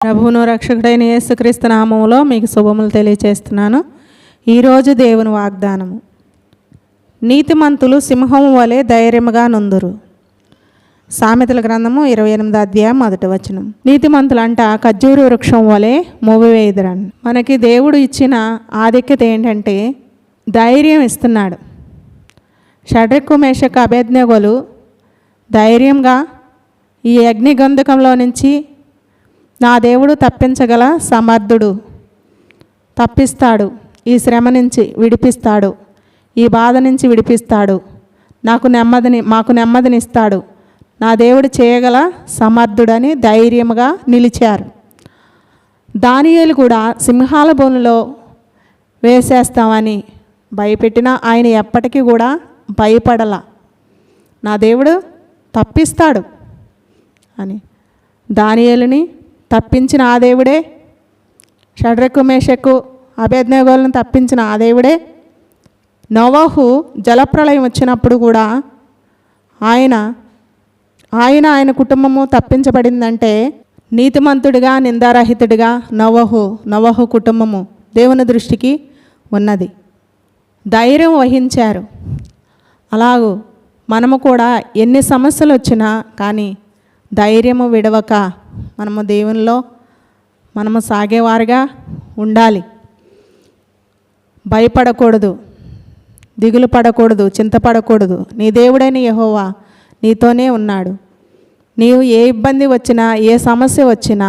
ప్రభువును రక్షకుడైన యేసుక్రీస్తు నామములో మీకు శుభములు తెలియచేస్తున్నాను. ఈరోజు దేవుని వాగ్దానము, నీతిమంతులు సింహము వలె ధైర్యముగా నుందురు. సామెతల గ్రంథము 28వ అధ్యాయం 1వ వచనం. నీతిమంతులు అంట ఖర్జూర వృక్షం వలె మోవివేయుదురని. మనకి దేవుడు ఇచ్చిన ఆధిక్యత ఏంటంటే ధైర్యం ఇస్తున్నాడు. షడ్రకు మేషకు అబేద్నెగోలు ధైర్యంగా ఈ అగ్నిగంధకంలో నుంచి నా దేవుడు తప్పించగల సమర్థుడు, తప్పిస్తాడు, ఈ శ్రమ నుంచి విడిపిస్తాడు, ఈ బాధ నుంచి విడిపిస్తాడు, మాకు నెమ్మదినిస్తాడు, నా దేవుడు చేయగల సమర్థుడని ధైర్యముగా నిలిచారు. దానియేలు కూడా సింహాల బోనులో వేసేస్తామని భయపెట్టినా ఆయన ఎప్పటికీ కూడా భయపడల. నా దేవుడు తప్పిస్తాడు అని. దానియేలుని తప్పించిన ఆ దేవుడే, షడ్రకు మేషకు అబేద్నెగోలను తప్పించిన ఆ దేవుడే, నోవహు జలప్రళయం వచ్చినప్పుడు కూడా ఆయన కుటుంబము తప్పించబడిందంటే నీతిమంతుడిగా నిందారహితుడిగా నోవహు కుటుంబము దేవుని దృష్టికి ఉన్నది. ధైర్యం వహించారు. అలాగూ మనము కూడా ఎన్ని సమస్యలు వచ్చినా కానీ ధైర్యము విడవక మనము దేవునిలో సాగేవారుగా ఉండాలి. భయపడకూడదు, దిగులు పడకూడదు, చింతపడకూడదు. నీ దేవుడైన యెహోవా నీతోనే ఉన్నాడు. నీవు ఏ ఇబ్బంది వచ్చినా ఏ సమస్య వచ్చినా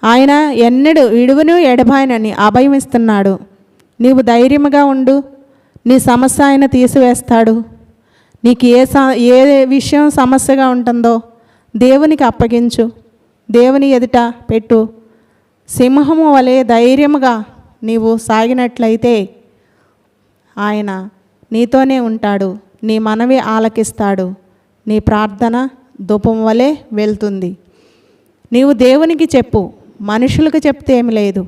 ఆయన ఎన్నడూ విడువను ఎడబాయనని అభయం ఇస్తున్నాడు. నీవు ధైర్యముగా ఉండు. నీ సమస్య ఆయన తీసివేస్తాడు. నీకు ఏ విషయం సమస్యగా ఉంటుందో దేవునికి అప్పగించు, దేవుని ఎదుట పెట్టు. సింహము వలె ధైర్యముగా నీవు సాగినట్లయితే ఆయన నీతోనే ఉంటాడు. నీ మనవి ఆలకిస్తాడు. నీ ప్రార్థన ధూపం వలె వెళ్తుంది. నీవు దేవునికి చెప్పు, మనుషులకు చెప్తే ఏమి లేదు.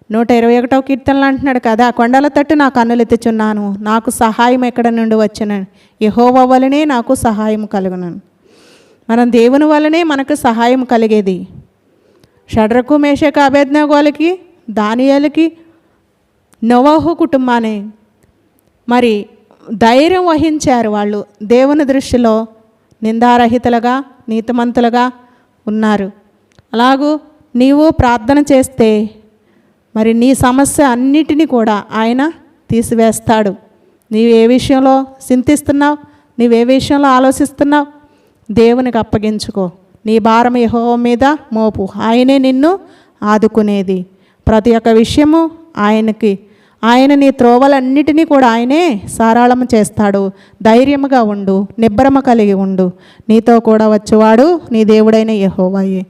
121వ కీర్తనలు అంటున్నాడు కదా, కొండల తట్టు నా కన్నులు ఎత్తుచున్నాను, నాకు సహాయం ఎక్కడ నుండి వచ్చును, యెహోవా వలనే నాకు సహాయం కలుగును. మనం దేవుని వలనే మనకు సహాయం కలిగేది. షడ్రకు మేషకు అబేద్నెగోలకి దానియేలుకి నోవహు కుటుంబాన్ని మరి ధైర్యం వహించారు. వాళ్ళు దేవుని దృష్టిలో నిందారహితులుగా నీతిమంతులుగా ఉన్నారు. అలాగూ నీవు ప్రార్థన చేస్తే మరి నీ సమస్య అన్నిటినీ కూడా ఆయన తీసివేస్తాడు. నీవు ఏ విషయంలో చింతిస్తున్నావు, నీవే విషయంలో ఆలోచిస్తున్నావు, దేవునికి అప్పగించుకో. నీ భారం యెహోవా మీద మోపు, ఆయనే నిన్ను ఆదుకునేది. ప్రతి ఒక్క విషయము ఆయన నీ త్రోవలన్నిటినీ కూడా ఆయనే సారాళము చేస్తాడు. ధైర్యముగా ఉండు, నిబ్బరమ కలిగి ఉండు. నీతో కూడా వచ్చేవాడు నీ దేవుడైన యెహోవాయే.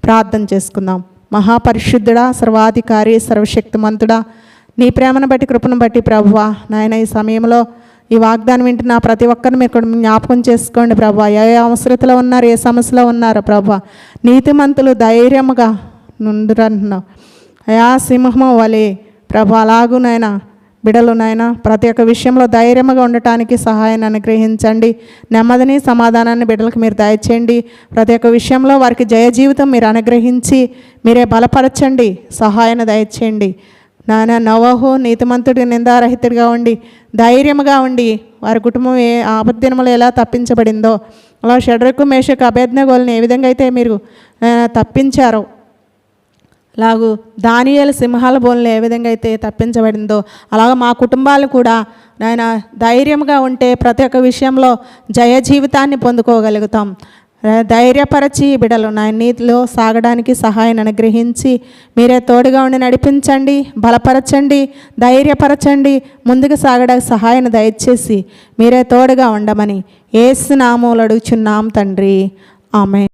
ప్రార్థన చేసుకుందాం. మహాపరిశుద్ధుడా, సర్వాధికారి, సర్వశక్తిమంతుడా, నీ ప్రేమను బట్టి కృపను బట్టి ప్రభువా, నాయన ఈ సమయంలో ఈ వాగ్దానం వింటున్న ప్రతి ఒక్కరిని మీరు జ్ఞాపకం చేసుకోండి ప్రభువా. ఏ అవసరతలో ఉన్నారు, ఏ సమస్యలో ఉన్నారో ప్రభువా. నీతిమంతులు ధైర్యముగా నుండురంటున్నావు అయా సింహము వలె ప్రభు. అలాగూ నాయన బిడలు నాయన ప్రతి ఒక్క విషయంలో ధైర్యంగా ఉండటానికి సహాయాన్ని అనుగ్రహించండి. నెమ్మదిని సమాధానాన్ని బిడ్డలకు మీరు దయచేయండి. ప్రతి ఒక్క విషయంలో వారికి జయ జీవితం మీరు అనుగ్రహించి మీరే బలపరచండి, సహాయాన్ని దయచేయండి. నాయన నోవహు నీతిమంతుడి నిందారహితుడిగా ఉండి ధైర్యముగా ఉండి వారి కుటుంబం ఏ ఆపద్దినములు ఎలా తప్పించబడిందో అలా షడ్రకు మేషకు అబేద్నెగోలను ఏ విధంగా అయితే మీరు తప్పించారో అలాగూ దానియేలు సింహాల బోన్లో ఏ విధంగా అయితే తప్పించబడిందో అలాగ మా కుటుంబాలు కూడా నాయన ధైర్యంగా ఉంటే ప్రతి ఒక్క విషయంలో జయ జీవితాన్ని పొందుకోగలుగుతాం. ధైర్యపరచి బిడలు నాయన నీతిలో సాగడానికి సహాయాన్ని అనుగ్రహించి మీరే తోడుగా ఉండి నడిపించండి, బలపరచండి, ధైర్యపరచండి. ముందుకు సాగడానికి సహాయాన్ని దయచేసి మీరే తోడుగా ఉండమని యేసు నామములో అడుగుచున్నాం తండ్రి. ఆమేన్.